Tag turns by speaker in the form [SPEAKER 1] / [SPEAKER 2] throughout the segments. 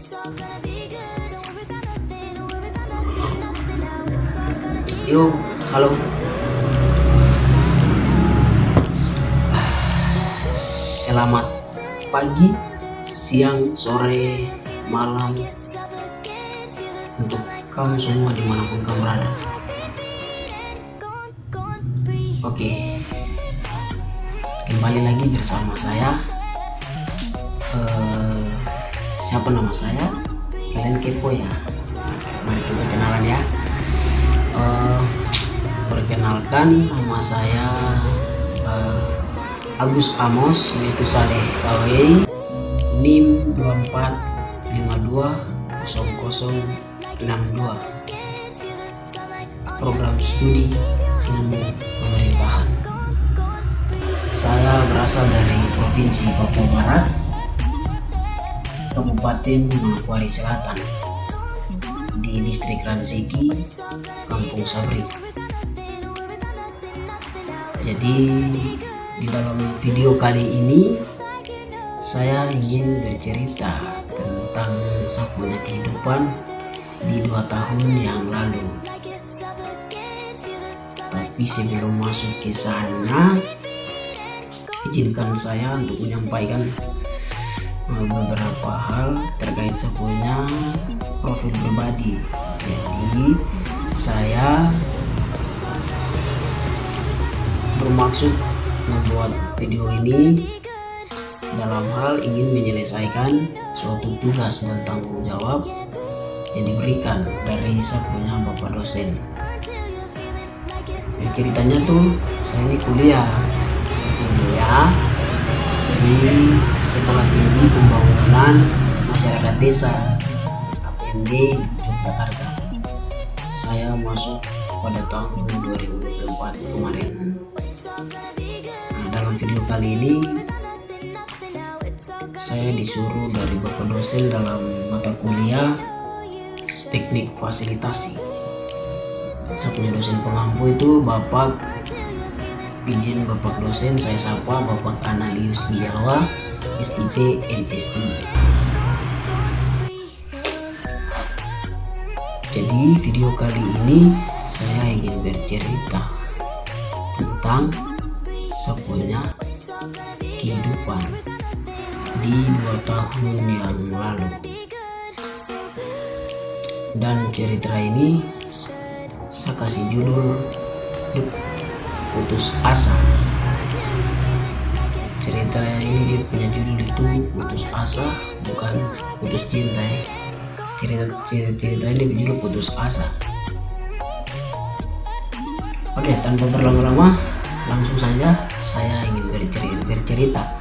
[SPEAKER 1] Yuk, halo. Selamat pagi, siang, sore, malam untuk kamu semua dimanapun kamu berada. Oke, kembali lagi bersama saya. Siapa nama saya? Kalian kepo ya? Mari kita kenalan ya. Perkenalkan, nama saya Agus Amos yaitu Saleh KW, NIM 24520062, program studi ilmu pemerintahan. Saya berasal dari Provinsi Papua Barat, Kabupaten Manokwari Selatan, di Distrik Ransiki, Kampung Sabri. Jadi di dalam video kali ini saya ingin bercerita tentang saya punya kehidupan di 2 tahun yang lalu. Tapi sebelum masuk ke sana, izinkan saya untuk menyampaikan beberapa hal terkait saya punya profil pribadi. Jadi saya bermaksud membuat video ini dalam hal ingin menyelesaikan suatu tugas dan tanggung jawab yang diberikan dari saya punya bapak dosen. Ceritanya tuh saya ini kuliah di Sekolah Tinggi Pembangunan Masyarakat Desa APMD Yogyakarta. Saya masuk pada tahun 2024 kemarin. Nah, dalam video kali ini saya disuruh dari bapak dosen dalam mata kuliah teknik fasilitasi. Saya punya dosen pengampu itu bapak, izin bapak dosen saya sapa Bapak Analius Giawa, SIP MSI. Jadi video kali ini saya ingin bercerita tentang saya punya kehidupan di 2 tahun yang lalu. Dan cerita ini saya kasih judul Putus Asa. Cerita ini dia punya judul itu putus asa, bukan putus cinta ya. Cerita ini berjudul putus asa. Oke, tanpa berlama-lama langsung saja saya ingin bercerita.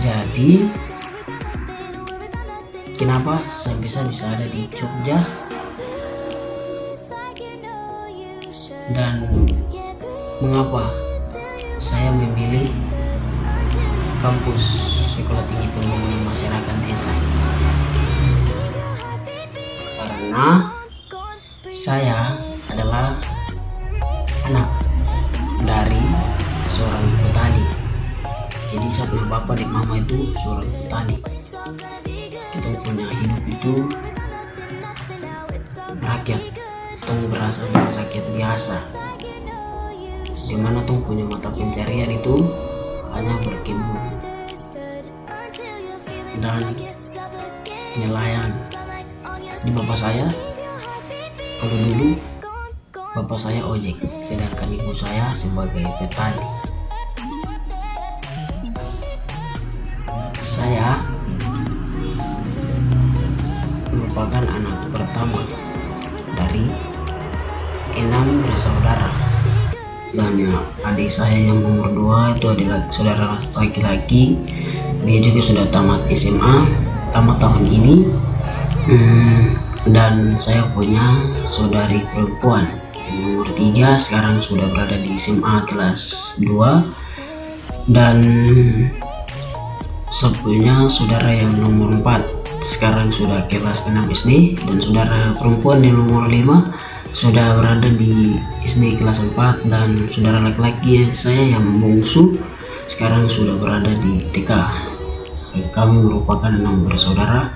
[SPEAKER 1] Jadi kenapa saya bisa ada di Jogja dan mengapa saya memilih kampus Sekolah Tinggi Pembangunan Masyarakat Desa? Karena saya adalah anak dari seorang petani. Jadi saya punya bapak dan mama itu seorang petani. Kita punya hidup itu rakyat, kita berasal dari rakyat biasa, dimana tuh punya mata pencarian itu hanya berkebun dan nelayan. Di bapak saya, kalau dulu bapak saya ojek, sedangkan ibu saya sebagai petani. Saya merupakan anak pertama dari 6 bersaudara, dan adik saya yang nomor 2 itu adalah saudara laki-laki. Dia juga sudah tamat SMA, tamat tahun ini. Dan saya punya saudari perempuan yang nomor 3 sekarang sudah berada di SMA kelas 2, dan saya punya saudara yang nomor 4 sekarang sudah kelas 6 SD, dan saudara perempuan yang nomor 5 sudah berada di SD kelas 4, dan saudara laki-laki saya yang bungsu sekarang sudah berada di TK. Kami merupakan 6 bersaudara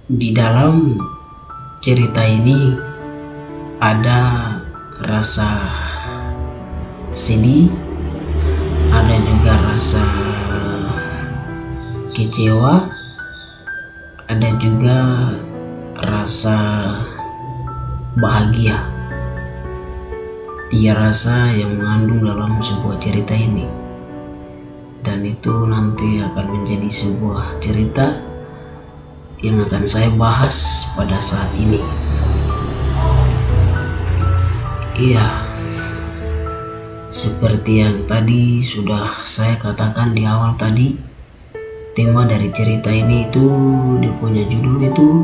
[SPEAKER 1] Di dalam cerita ini ada rasa sedih, ada juga rasa kecewa, ada juga rasa bahagia. 3 rasa yang mengandung dalam sebuah cerita ini, dan itu nanti akan menjadi sebuah cerita yang akan saya bahas pada saat ini. Iya, seperti yang tadi sudah saya katakan di awal tadi, tema dari cerita ini itu dia punya judul itu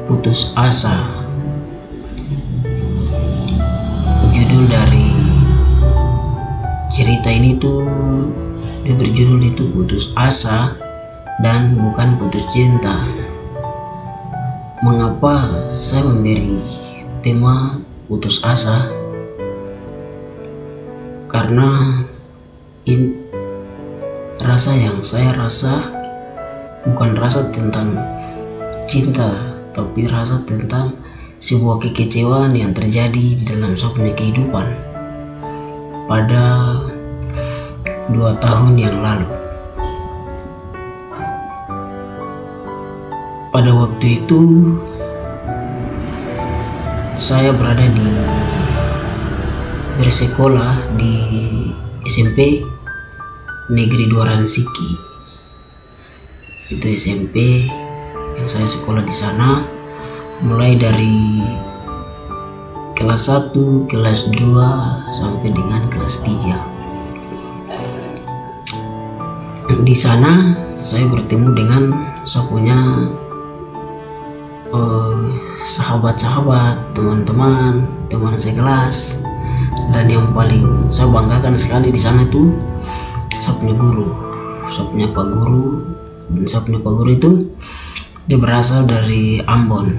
[SPEAKER 1] putus asa. Judul dari cerita ini tuh dia berjudul itu putus asa dan bukan putus cinta. Mengapa saya memberi tema putus asa? Karena rasa yang saya rasa bukan rasa tentang cinta, tapi rasa tentang sebuah kekecewaan yang terjadi di dalam saya punya kehidupan pada 2 tahun yang lalu. Pada waktu itu saya bersekolah di SMP Negeri Duaran Siki. Itu SMP yang saya sekolah di sana, mulai dari kelas 1, kelas 2 sampai dengan kelas 3. Di sana saya bertemu dengan saya punya sahabat-sahabat, teman-teman, teman sekelas, dan yang paling saya banggakan sekali di sana itu saya punya guru, saya punya pak guru, dan saya punya pak guru itu dia berasal dari Ambon.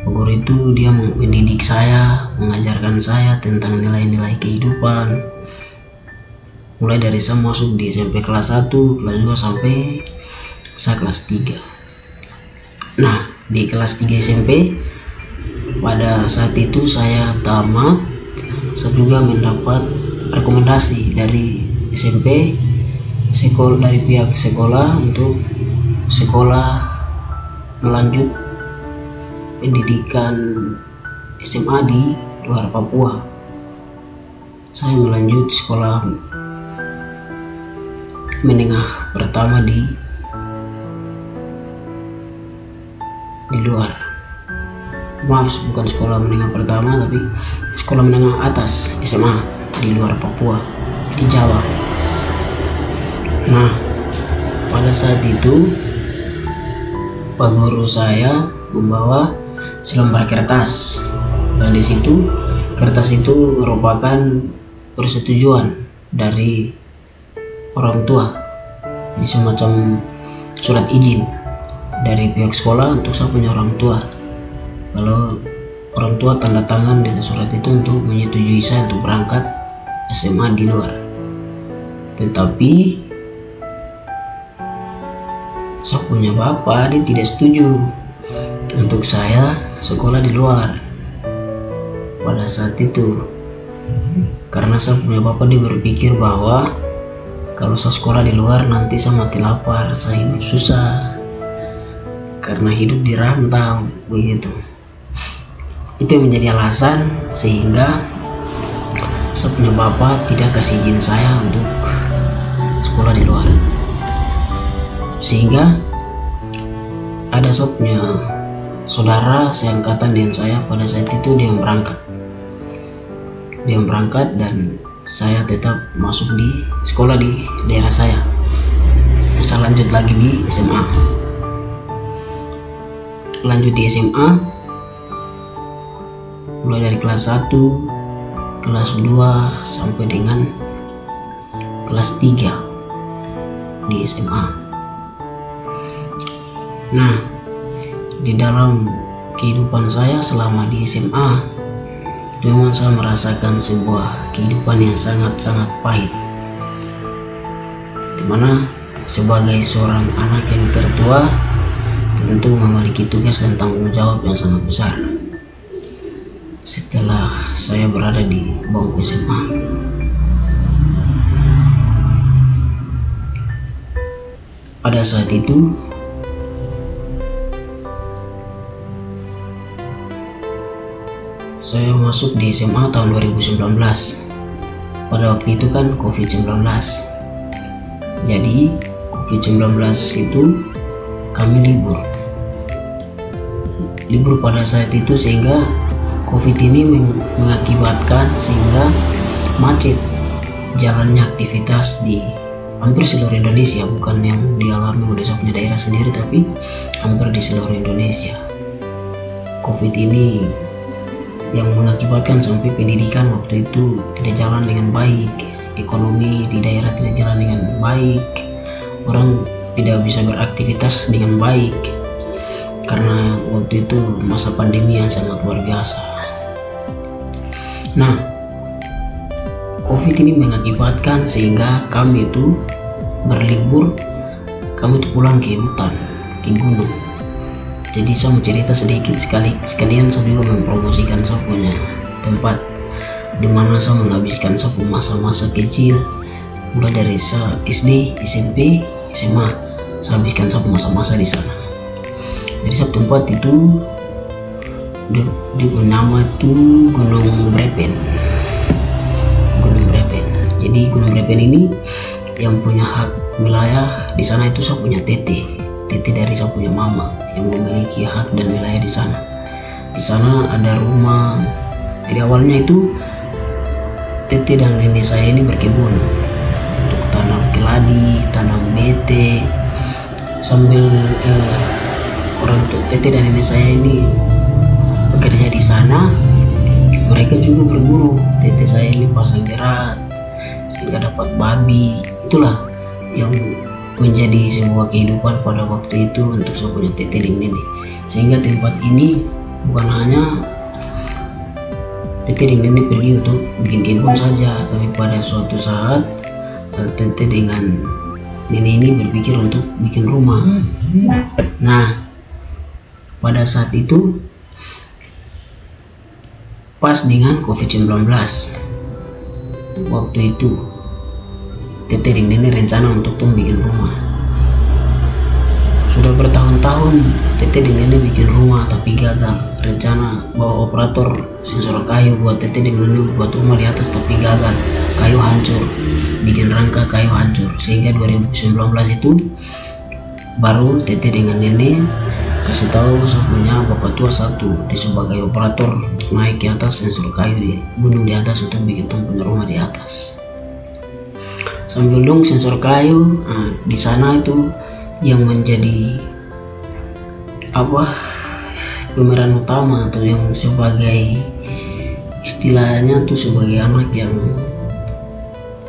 [SPEAKER 1] Pak guru itu dia mendidik saya, mengajarkan saya tentang nilai-nilai kehidupan, mulai dari saya masuk di SMP kelas 1, kelas 2 sampai saya kelas 3. Nah, di kelas 3 SMP pada saat itu saya tamat. Saya juga mendapat rekomendasi dari SMP dari pihak sekolah untuk sekolah melanjut pendidikan SMA di luar Papua. Saya melanjut sekolah menengah pertama di luar. Maaf, bukan sekolah menengah pertama, tapi sekolah menengah atas SMA di luar Papua, di Jawa. Nah, pada saat itu pak guru saya membawa selembar kertas, dan di situ kertas itu merupakan persetujuan dari orang tua, di semacam surat izin dari pihak sekolah untuk saya punya orang tua. Kalau orang tua tanda tangan di surat itu untuk menyetujui saya untuk berangkat SMA di luar. Tetapi saya punya bapak, dia tidak setuju untuk saya sekolah di luar pada saat itu, karena saya punya bapak dia berpikir bahwa kalau saya sekolah di luar nanti saya mati lapar, saya hidup susah karena hidup di rantau begitu. Itu yang menjadi alasan sehingga saya punya bapak tidak kasih izin saya untuk sekolah di luar. Sehingga ada saya punya saudara seangkatan dengan saya pada saat itu, dia berangkat dan saya tetap masuk di sekolah di daerah saya. Saya lanjut lagi di SMA. Lanjut di SMA mulai dari kelas 1, kelas 2 sampai dengan kelas 3 di SMA. Nah, di dalam kehidupan saya selama di SMA, memang saya merasakan sebuah kehidupan yang sangat-sangat pahit, dimana sebagai seorang anak yang tertua tentu memiliki tugas dan tanggung jawab yang sangat besar. Setelah saya berada di bangku SMA, pada saat itu saya masuk di SMA tahun 2019. Pada waktu itu kan COVID-19. Jadi COVID-19 itu kami libur pada saat itu, sehingga COVID ini mengakibatkan sehingga macet jalannya aktivitas di hampir seluruh Indonesia, bukan yang dialami oleh satunya daerah sendiri, tapi hampir di seluruh Indonesia. COVID ini yang mengakibatkan sampai pendidikan waktu itu tidak jalan dengan baik, ekonomi di daerah tidak jalan dengan baik, orang tidak bisa beraktivitas dengan baik karena waktu itu masa pandemi yang sangat luar biasa. Nah, COVID ini mengakibatkan sehingga kami itu berlibur, kami itu pulang ke hutan, ke gunung. Jadi saya mau cerita sedikit sekalian saya juga mempromosikan saya punya tempat di mana saya menghabiskan saya masa-masa kecil, mulai dari saya SD, SMP, SMA, saya habiskan saya masa-masa di sana. Jadi saya tempat itu di nama itu Gunung Brepen. Jadi Gunung Brepen ini yang punya hak wilayah di sana itu saya punya tete dari saya punya mama yang memiliki hak dan wilayah di sana. Di sana ada rumah. Jadi awalnya itu tete dan nenek saya ini berkebun untuk tanam keladi, tanam bete, sambil orang tete dan nenek saya ini bekerja di sana. Mereka juga berburu. Tete saya ini pasang jerat sehingga dapat babi. Itulah yang menjadi sebuah kehidupan pada waktu itu untuk saya punya tete dan nenek. Sehingga tempat ini bukan hanya tete dan nenek pergi untuk bikin kebun saja, tapi pada suatu saat tete dengan nenek ini berpikir untuk bikin rumah. Nah, pada saat itu pas dengan COVID-19 waktu itu tete dan nenek rencana untuk bikin rumah. Sudah bertahun-tahun tete dan nenek bikin rumah tapi gagal. Rencana bawa operator sensor kayu buat tete dan nenek buat rumah di atas tapi gagal. Kayu hancur, bikin rangka kayu hancur. Sehingga 2019 itu baru tete dengan nenek kasih tahu saya punya bapak tua satu di sebagai operator untuk naik ke atas sensor kayu di gunung di atas untuk bikin punya rumah di atas. Sambil dong sensor kayu, di sana itu yang menjadi pemeran utama atau yang sebagai istilahnya tuh sebagai anak yang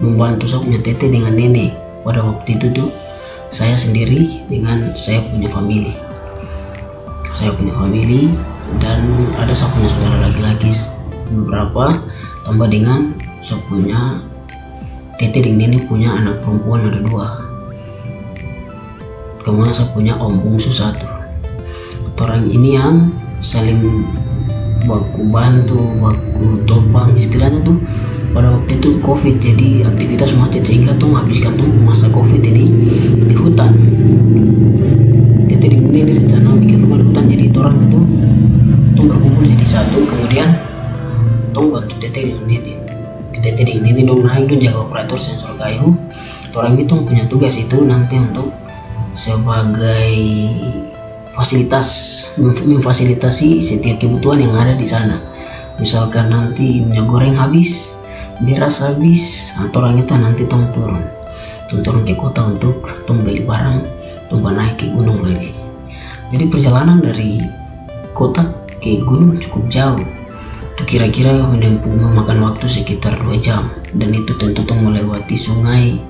[SPEAKER 1] membantu saya punya tete dengan nenek. Pada waktu itu tuh saya sendiri dengan saya punya family dan ada saya punya saudara laki-laki beberapa, tambah dengan saya punya tete dan nenek punya anak perempuan ada 2. Kemudian saya punya om bungsu 1. Orang ini yang saling baku bantu, baku topang istilahnya tuh. Pada waktu itu COVID, jadi aktivitas macet sehingga tuh menghabiskan masa COVID ini di hutan. Tete dan nenek rencana bikin rumah di hutan, jadi orang itu berkumpul jadi satu, kemudian bantu tete dan nenek. Tete dan nenek naik jaga operator sensor kayu. Orang itu punya tugas itu nanti untuk sebagai memfasilitasi setiap kebutuhan yang ada di sana. Misalkan nanti minyak goreng habis, beras habis, atau orang itu nanti turun ke kota untuk beli barang, naik ke gunung lagi. Jadi perjalanan dari kota ke gunung cukup jauh. Kira-kira memakan waktu sekitar 2 jam, dan itu tentu melewati sungai,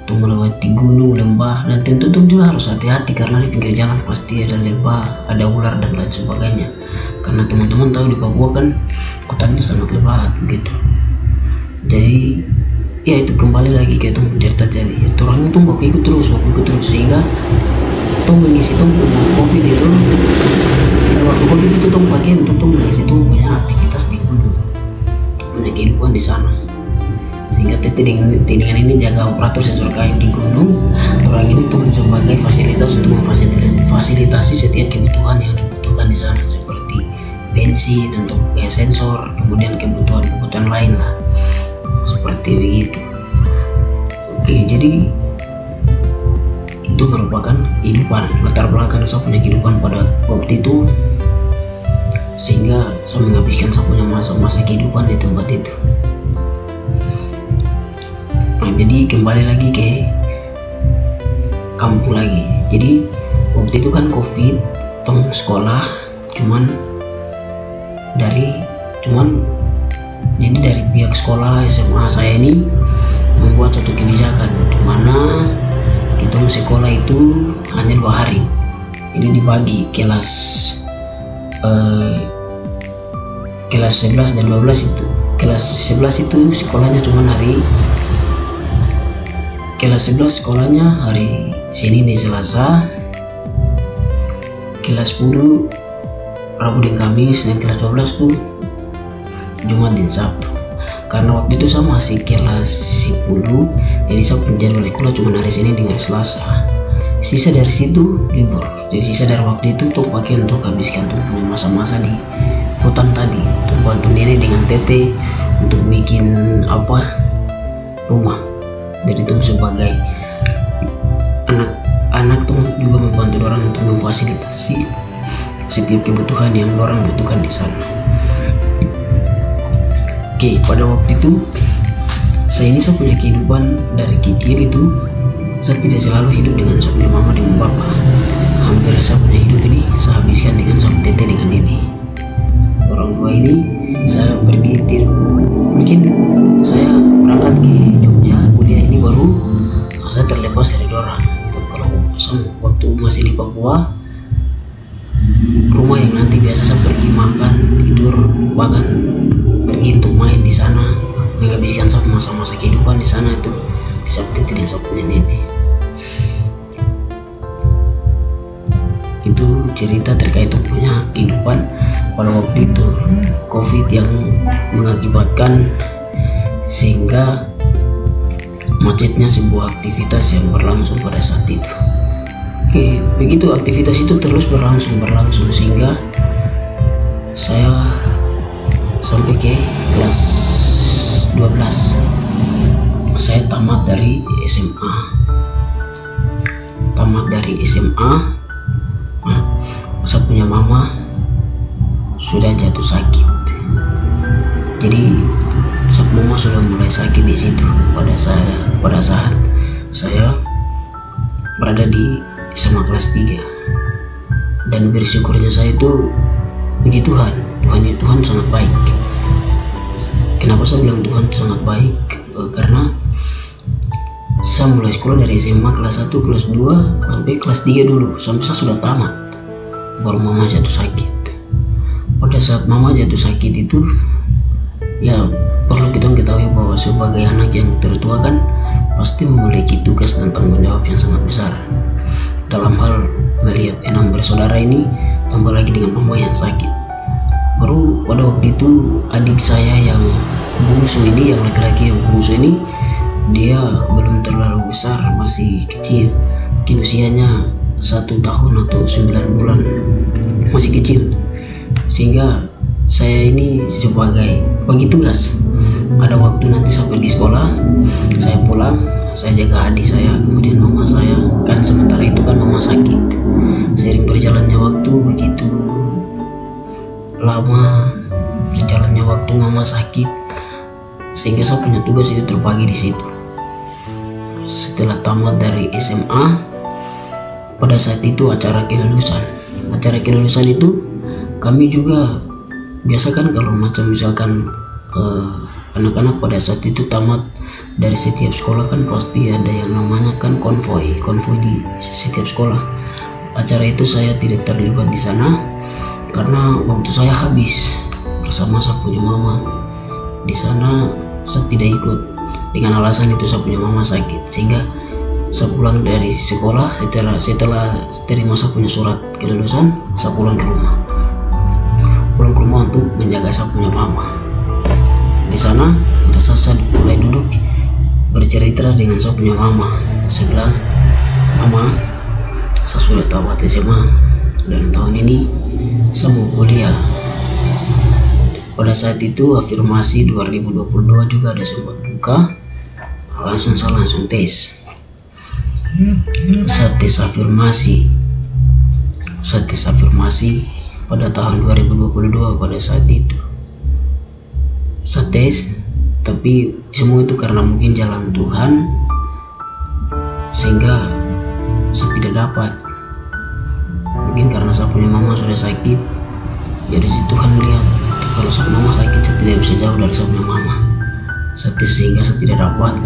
[SPEAKER 1] melewati gunung, lembah, dan tentu juga harus hati-hati karena di pinggir jalan pasti ada lebah, ada ular dan lain sebagainya. Karena teman-teman tahu di Papua kan hutannya sangat lebat begitu. Jadi ya itu kembali lagi ke tong cerita tadi, orang itu baku ikut terus sehingga tong mengisi tong punya covid itu, waktu covid itu tong pakai untuk tong mengisi tong punya aktivitas di gunung, punya kehidupan di sana. Sehingga tete dengan ini jaga operator sensor kayu di gunung, orang ini tuh sebagai fasilitas untuk memfasilitasi setiap kebutuhan yang dibutuhkan di sana, seperti bensin untuk sensor, kemudian kebutuhan lain lah, seperti begitu. Oke, jadi itu merupakan kehidupan, latar belakang saya punya kehidupan pada waktu itu, sehingga saya menghabiskan saya punya masa kehidupan di tempat itu. Nah, jadi kembali lagi ke kampung lagi. Jadi waktu itu kan covid, tong sekolah jadi dari pihak sekolah SMA saya ini membuat satu kebijakan di mana kita sekolah itu hanya 2 hari. Ini dibagi kelas 11 dan 12 itu. Kelas 11 itu sekolahnya cuma kelas 11 sekolahnya hari Senin dan Selasa, kelas 10 Rabu dan Kamis, dan kelas 12 tuh Jumat dan Sabtu. Karena waktu itu saya masih kelas 10, jadi saya punya jadwal sekolah cuma hari Senin dan hari Selasa. Sisa dari situ libur. Jadi sisa dari waktu itu tuh pakai untuk habiskan tuh punya masa-masa di hutan tadi, untuk bantu nenek dengan tete untuk bikin rumah. Jadi itu sebagai anak tuh juga membantu orang untuk memfasilitasi setiap kebutuhan yang orang butuhkan di sana. Oke, pada waktu itu saya punya kehidupan dari kecil itu, saya tidak selalu hidup dengan saya punya mama dan papa. Hampir saya punya hidup ini saya habiskan dengan sama tete dengan ini. Orang tua ini saya pergi mungkin saya berangkat ke Jogja kuliah ini baru saya terlepas dari orang. Kalau waktu masih di Papua, rumah yang nanti biasa saya pergi makan, tidur, bahkan pergi untuk main di sana, menghabiskan masa-masa kehidupan di sana itu di Sabtu dan Sabtu nenek. Itu cerita terkait punya kehidupan pada waktu itu, COVID yang mengakibatkan sehingga macetnya sebuah aktivitas yang berlangsung pada saat itu. Oke, begitu aktivitas itu terus berlangsung sehingga saya sampai ke kelas 12. Saya tamat dari SMA. Nah, saya punya mama sudah jatuh sakit. Jadi mama sudah mulai sakit di situ pada saat saya berada di SMA kelas 3. Dan bersyukurnya saya itu puji Tuhan sangat baik. Kenapa saya bilang Tuhan sangat baik? Karena saya mulai sekolah dari SMA kelas 1, kelas 2 sampai kelas 3 dulu, sampai saya sudah tamat, baru mama jatuh sakit. Pada saat mama jatuh sakit itu, ya perlu kita ketahui bahwa sebagai anak yang tertua kan pasti memiliki tugas dan tanggung jawab yang sangat besar dalam hal melihat 6 bersaudara ini, tambah lagi dengan mama yang sakit. Baru pada waktu itu adik saya yang bungsu ini, yang laki-laki yang bungsu ini, dia belum terlalu besar, masih kecil, mungkin usianya 1 tahun atau 9 bulan, masih kecil. Sehingga saya ini sebagai bagi tugas, ada waktu nanti saya pergi sekolah, saya pulang, saya jaga adik saya, kemudian mama saya, kan sementara itu kan mama sakit. Seiring berjalannya waktu, begitu lama berjalannya waktu mama sakit, sehingga saya punya tugas itu terbagi di situ. Setelah tamat dari SMA, pada saat itu acara kelulusan itu kami juga biasa kan, kalau macam misalkan anak-anak pada saat itu tamat dari setiap sekolah kan pasti ada yang namanya kan konvoi di setiap sekolah. Acara itu saya tidak terlibat di sana karena waktu saya habis bersama saya punya mama di sana, saya tidak ikut. dengan alasan itu saya punya mama sakit, sehingga saya pulang dari sekolah setelah terima saya punya surat kelulusan, saya pulang ke rumah untuk menjaga saya punya mama. Di sana udah saya mulai duduk bercerita dengan saya punya mama. Saya bilang, "Mama, saya sudah tamat SMA dan tahun ini saya mau kuliah." Pada saat itu afirmasi 2022 juga ada sempat buka, saya langsung tes. Saya tes afirmasi pada tahun 2022. Pada saat itu saya tes, tapi semua itu karena mungkin jalan Tuhan, sehingga saya tidak dapat. Mungkin karena saya punya mama sudah sakit, jadi Tuhan lihat kalau saya mama sakit, saya tidak bisa jauh dari saya punya mama. Saya tes sehingga saya tidak dapat.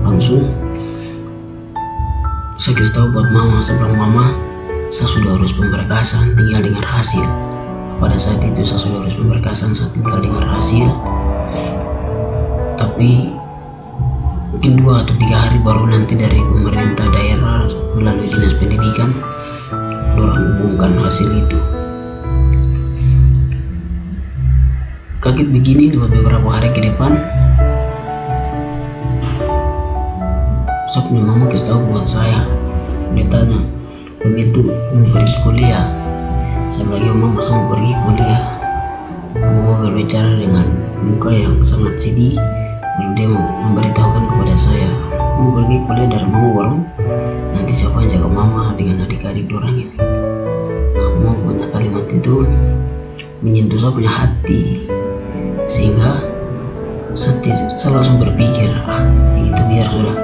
[SPEAKER 1] Langsung saya kasih tahu buat mama, saya bilang, "Mama, saya sudah urus pemberkasan, tinggal dengar hasil." Pada saat itu saya sudah urus pemberkasan, saya tinggal dengar hasil. Tapi mungkin 2 atau 3 hari baru nanti dari pemerintah daerah melalui dinas pendidikan dorang umumkan hasil itu. Kaget begini, beberapa hari ke depan saya punya mama kasih tahu buat saya. Dia tanya, "Begitu mau pergi kuliah?" Saya bilang, "Ya mama, saya mau pergi kuliah." Mama berbicara dengan muka yang sangat sedih, lalu dia memberitahukan kepada saya, "Mau pergi kuliah dari mama baru nanti siapa yang jaga mama dengan adik-adik dorang ini." Nah, mama punya kalimat itu menyentuh saya punya hati, sehingga saya langsung berpikir, begitu biar sudah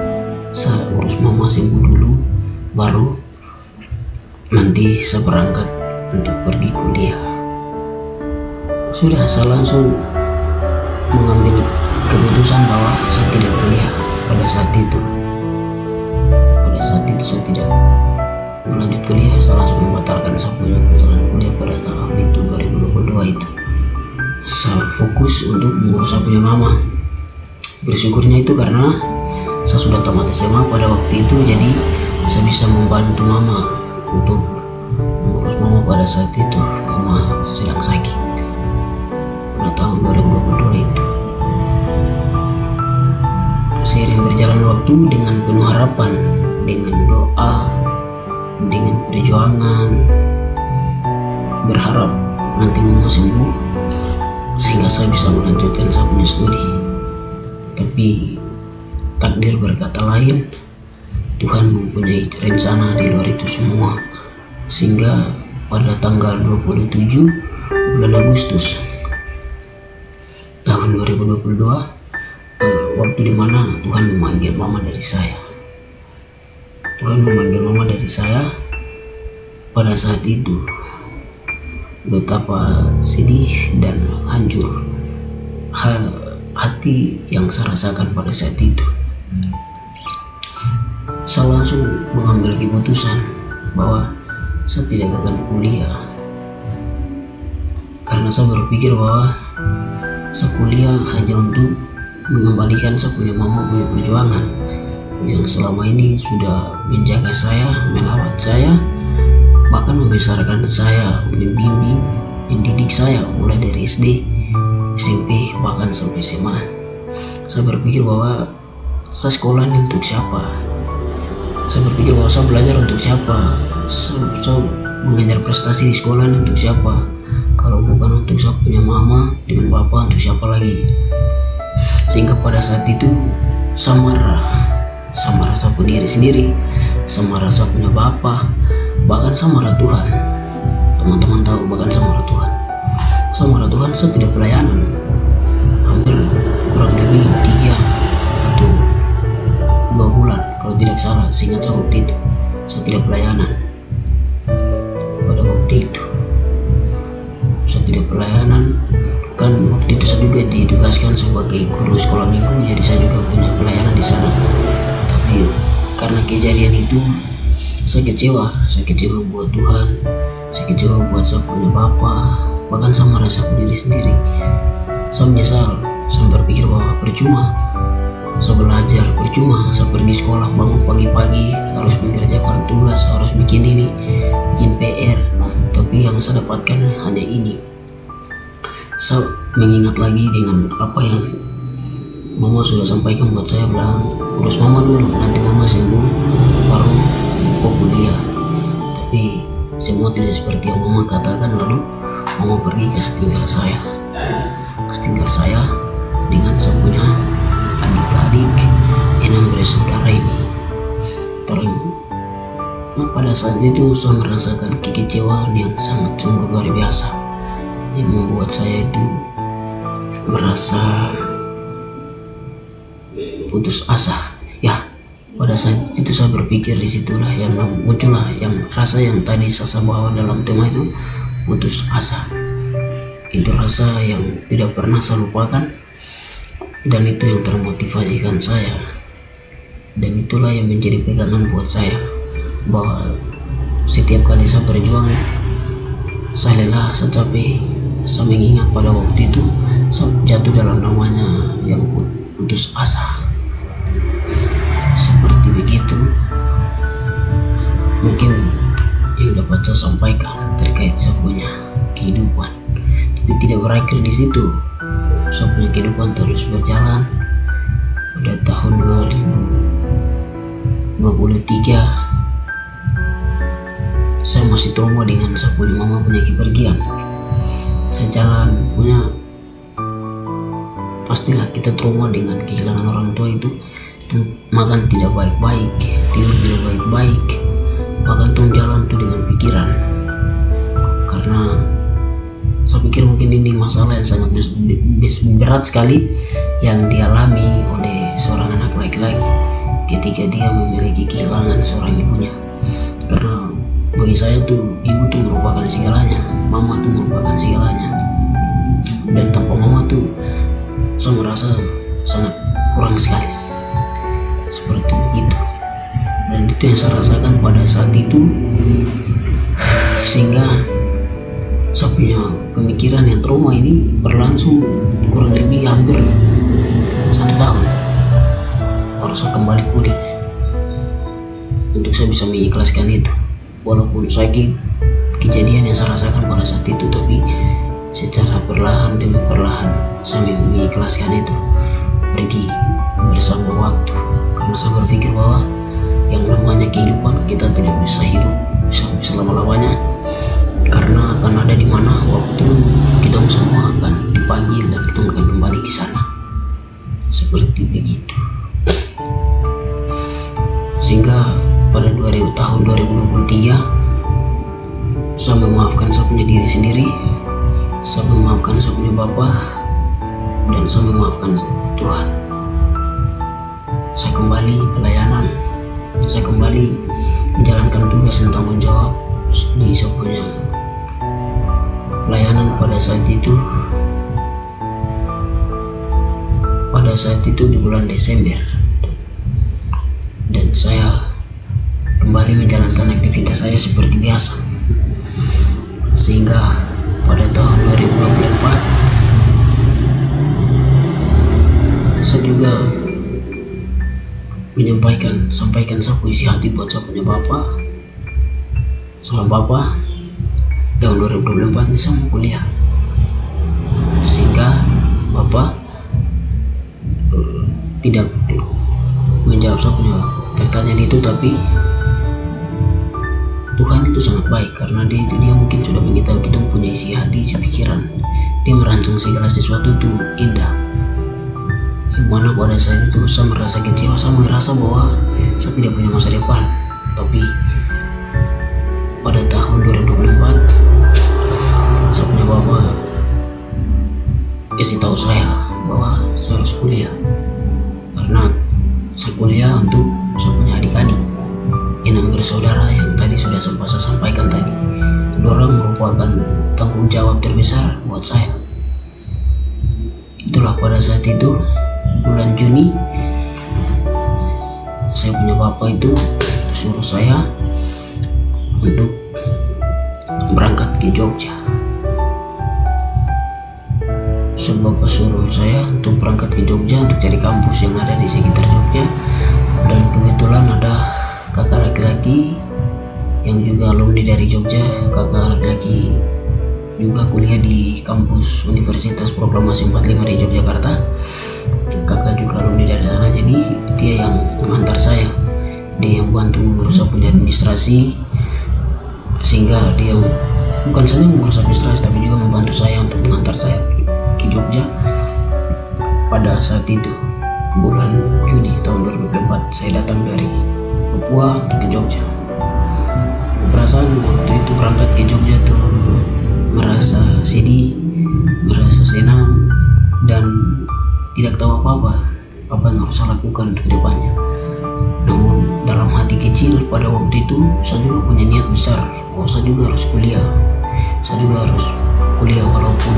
[SPEAKER 1] saya urus mama sembuh dulu, baru nanti saya berangkat untuk pergi kuliah. Sudah, saya langsung mengambil keputusan bahwa saya tidak kuliah pada saat itu. Pada saat itu saya tidak melanjut kuliah, saya langsung membatalkan saya punya perjalanan kuliah pada tahun itu 2022 itu. Saya fokus untuk mengurus saya punya mama. Bersyukurnya itu karena saya sudah tamat SMA pada waktu itu, jadi saya bisa membantu mama untuk mengurus mama pada saat itu. Mama sedang sakit pada tahun 2022 itu. Seiring berjalan waktu dengan penuh harapan, dengan doa, dengan perjuangan, berharap nanti mama sembuh sehingga saya bisa melanjutkan saya punya studi. Tapi takdir berkata lain, Tuhan mempunyai rencana di luar itu semua, sehingga pada tanggal 27 bulan Agustus tahun 2022, waktu dimana Tuhan memanggil mama dari saya. Tuhan memanggil mama dari saya. Pada saat itu betapa sedih dan hancur hati yang saya rasakan pada saat itu. Saya langsung mengambil keputusan bahwa saya tidak akan kuliah, karena saya berpikir bahwa saya kuliah hanya untuk mengembalikan saya punya mama punya perjuangan yang selama ini sudah menjaga saya, merawat saya, bahkan membesarkan saya, membimbing, mendidik saya mulai dari SD, SMP, bahkan sampai SMA. Saya berpikir bahwa saya sekolah ini untuk siapa? Saya berpikir bahwa saya belajar untuk siapa? Saya mengejar prestasi di sekolah ini untuk siapa? Kalau bukan untuk saya punya mama dengan papa, untuk siapa lagi? Sehingga pada saat itu saya marah saya punya diri sendiri, saya marah saya punya bapak, bahkan saya marah Tuhan. Teman-teman tahu, bahkan saya marah Tuhan. Saya marah Tuhan, saya tidak pelayanan hampir kurang lebih 3 atau 2 bulan kalau tidak salah, seingat saya waktu itu saya tidak pelayanan. Pada waktu itu saya tidak pelayanan, kan waktu itu saya juga ditugaskan sebagai guru sekolah minggu, jadi saya juga punya pelayanan di sana. Tapi karena kejadian itu saya kecewa buat Tuhan, saya kecewa buat saya punya bapak, bahkan saya merasa diri sendiri. Saya menyesal, saya berpikir bahwa percuma saya belajar percuma, saya pergi sekolah bangun pagi-pagi, harus mengerjakan tugas, harus bikin ini, bikin PR, tapi yang saya dapatkan hanya ini. Saya mengingat lagi dengan apa yang mama sudah sampaikan buat saya, bilang urus mama dulu, nanti mama sembuh baru kau kuliah. Tapi semua tidak seperti yang mama katakan. Lalu mama pergi ke setinggal saya dengan saya punya adik-adik 6 bersaudara ini. Terus pada saat itu saya merasakan kekecewaan yang sangat sungguh luar biasa, yang membuat saya itu merasa putus asa. Ya, pada saat itu saya berpikir, disitulah yang muncullah yang rasa yang tadi saya bawa dalam tema itu, putus asa. Itu rasa yang tidak pernah saya lupakan, dan itu yang termotivasikan saya, dan itulah yang menjadi pegangan buat saya, bahwa setiap kali saya berjuang, saya lelah, saya capek, saya mengingat pada waktu itu saya jatuh dalam namanya yang putus asa. Seperti begitu mungkin yang dapat saya sampaikan terkait saya punya kehidupan, tapi tidak berakhir di situ. Saya punya kehidupan terus berjalan. Pada tahun 2023 saya masih trauma dengan saya punya mama punya kepergian. Saya jalan punya, pastilah kita trauma dengan kehilangan orang tua itu. Makan tidak baik-baik, tidur tidak baik-baik, bahkan tuh jalan tuh dengan pikiran. Karena saya pikir mungkin ini masalah yang sangat berat sekali yang dialami oleh seorang anak laki-laki ketika dia memiliki kehilangan seorang ibunya. Karena bagi saya tuh ibu tuh merupakan segalanya, mama tuh merupakan segalanya, dan tanpa mama tuh saya merasa sangat kurang sekali. Seperti itu, dan itu yang saya rasakan pada saat itu, sehingga saya punya pemikiran yang trauma ini berlangsung kurang lebih hampir 1 tahun baru saya kembali pulih untuk saya bisa mengikhlaskan itu. Walaupun sakit kejadian yang saya rasakan pada saat itu, tapi secara perlahan demi perlahan saya mengikhlaskan itu, pergi bersama waktu. Karena saya berpikir bahwa yang namanya kehidupan, kita tidak bisa hidup sampai selama-lamanya, karena akan ada di mana waktu kita semua akan dipanggil dan kita akan kembali ke sana. Seperti begitu. Sehingga pada tahun 2023 saya memaafkan saya punya diri sendiri, saya memaafkan saya punya bapak, dan saya memaafkan Tuhan. Saya kembali pelayanan, saya kembali menjalankan tugas dan tanggung jawab di saya punya pelayanan pada saat itu. Pada saat itu di bulan Desember, dan saya kembali menjalankan aktivitas saya seperti biasa. Sehingga pada tahun 2024 saya juga sampaikan saya puisi hati buat saya punya bapak. Seorang bapak, tahun 2024 ini saya mau kuliah, sehingga bapak tidak menjawab saya punya pertanyaan itu. Tapi Tuhan itu sangat baik, karena dia mungkin sudah mengetahui kita punya isi hati, isi pikiran. Dia merancang segala sesuatu itu indah. Mana pada saat itu saya merasa kecewa, saya merasa bahwa saya tidak punya masa depan. Tapi pada tahun 2024 saya punya bapak kasih tahu saya bahwa saya harus kuliah, karena saya kuliah untuk saya punya adik-adik 6 bersaudara yang tadi sudah sempat saya sampaikan tadi. Dorang merupakan tanggung jawab terbesar buat saya. Itulah pada saat itu bulan Juni, saya punya bapak itu suruh saya untuk berangkat ke Jogja. Bapak suruh saya untuk berangkat ke Jogja untuk cari kampus yang ada di sekitar Jogja, dan kebetulan ada kakak laki-laki yang juga alumni dari Jogja. Kakak laki-laki juga kuliah di kampus Universitas Proklamasi 45 di Yogyakarta. Kakak juga alumni dari sana, jadi dia yang mengantar saya, dia yang bantu mengurus punya administrasi, sehingga dia bukan saja mengurus administrasi tapi juga membantu saya untuk mengantar saya ke Jogja. Pada saat itu bulan Juni tahun 2004 saya datang dari Papua untuk ke Jogja. Perasaan waktu itu berangkat ke Jogja tuh merasa sedih, merasa senang, dan tidak tahu apa yang harus saya lakukan untuk kedepannya. Namun dalam hati kecil pada waktu itu saya juga punya niat besar, saya juga harus kuliah. Saya juga harus kuliah walaupun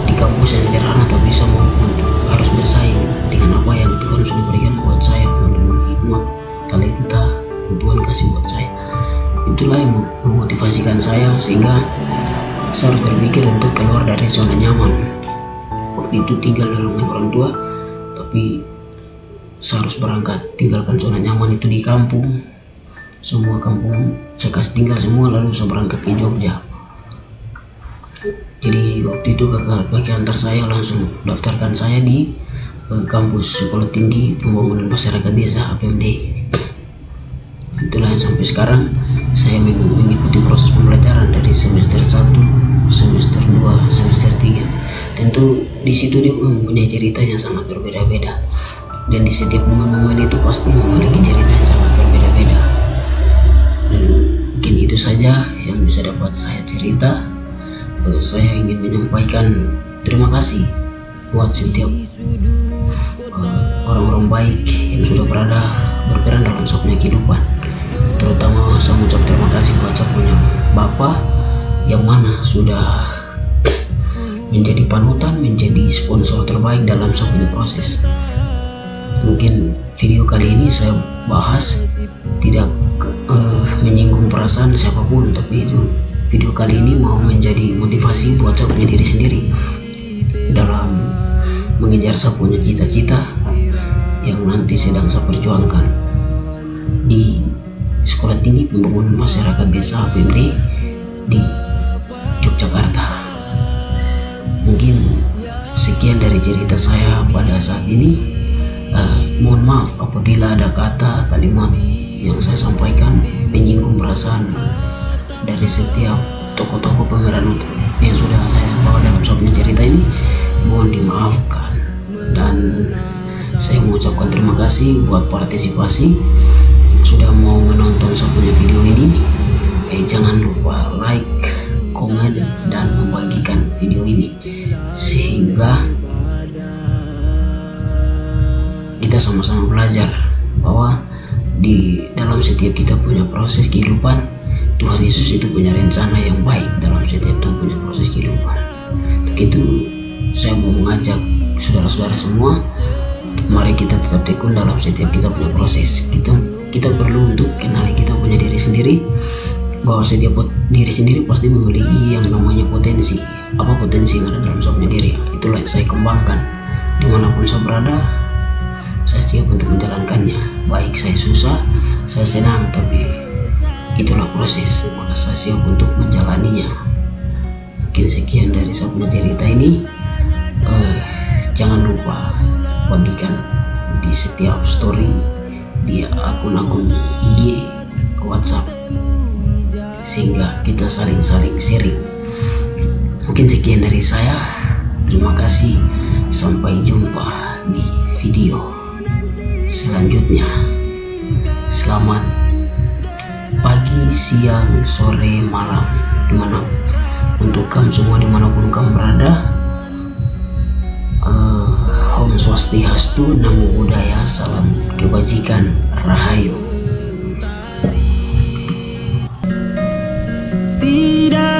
[SPEAKER 1] di kampus yang sederhana, tapi saya mampu untuk harus bersaing dengan apa yang Tuhan sudah berikan buat saya melalui hikmat talenta yang Tuhan kasih buat saya. Itulah yang memotivasikan saya sehingga saya harus berpikir untuk keluar dari zona nyaman. Waktu itu tinggal dengan orang tua, tapi saya harus berangkat, tinggalkan zona nyaman itu di kampung. Semua kampung saya kasih tinggal semua, lalu saya berangkat ke Jogja. Jadi waktu itu kakak laki antar saya langsung daftarkan saya di kampus Sekolah Tinggi Pembangunan Masyarakat Desa APMD. Itulah yang sampai sekarang saya mengikuti proses pembelajaran dari semester 1, semester 2, semester 3. Tentu di situ dia mempunyai cerita yang sangat berbeda-beda, dan di setiap momen-momen itu pasti memiliki cerita yang sangat berbeda-beda. Dan mungkin itu saja yang bisa dapat saya cerita. Saya ingin menyampaikan terima kasih buat setiap orang-orang baik yang sudah berperan dalam saya punya kehidupan. Terutama saya mengucap terima kasih buat saya punya bapak yang mana sudah menjadi panutan, menjadi sponsor terbaik dalam saya punya proses. Mungkin video kali ini saya bahas tidak menyinggung perasaan siapapun, tapi itu video kali ini mau menjadi motivasi buat saya punya diri sendiri dalam mengejar saya punya cita-cita yang nanti sedang saya perjuangkan di Sekolah Tinggi Pembangunan Masyarakat Desa APMD di Yogyakarta. Mungkin sekian dari cerita saya pada saat ini. Mohon maaf apabila ada kata kalimat yang saya sampaikan menyinggung perasaan dari setiap tokoh-tokoh pemeran yang sudah saya bawa dalam sebuah cerita ini. Mohon dimaafkan, dan saya mengucapkan terima kasih buat partisipasi yang sudah mau menonton saya punya video ini. Jangan lupa like, komen, dan membagikan video ini sehingga kita sama-sama belajar bahwa di dalam setiap kita punya proses kehidupan, Tuhan Yesus itu punya rencana yang baik dalam setiap kita punya proses kehidupan. Untuk itu saya mau mengajak saudara-saudara semua, mari kita tetap tekun dalam setiap kita punya proses. Kita perlu untuk kenali kita punya diri sendiri, bahwa setiap diri sendiri pasti memiliki yang namanya potensi. Apa potensi yang ada dalam saya punya diri? Itulah yang saya kembangkan. Dimanapun saya berada, saya siap untuk menjalankannya. Baik saya susah, saya senang, tapi itulah proses, maka saya siap untuk menjalaninya. Mungkin sekian dari saya punya cerita ini. Jangan lupa bagikan di setiap story, di akun-akun IG, WhatsApp, sehingga kita saling sharing. Mungkin sekian dari saya. Terima kasih. Sampai jumpa di video selanjutnya. Selamat pagi, siang, sore, malam, untuk kamu semua dimanapun kamu berada. Om Swastiastu, Namo Buddhaya, salam kebajikan, Rahayu.
[SPEAKER 2] Tidak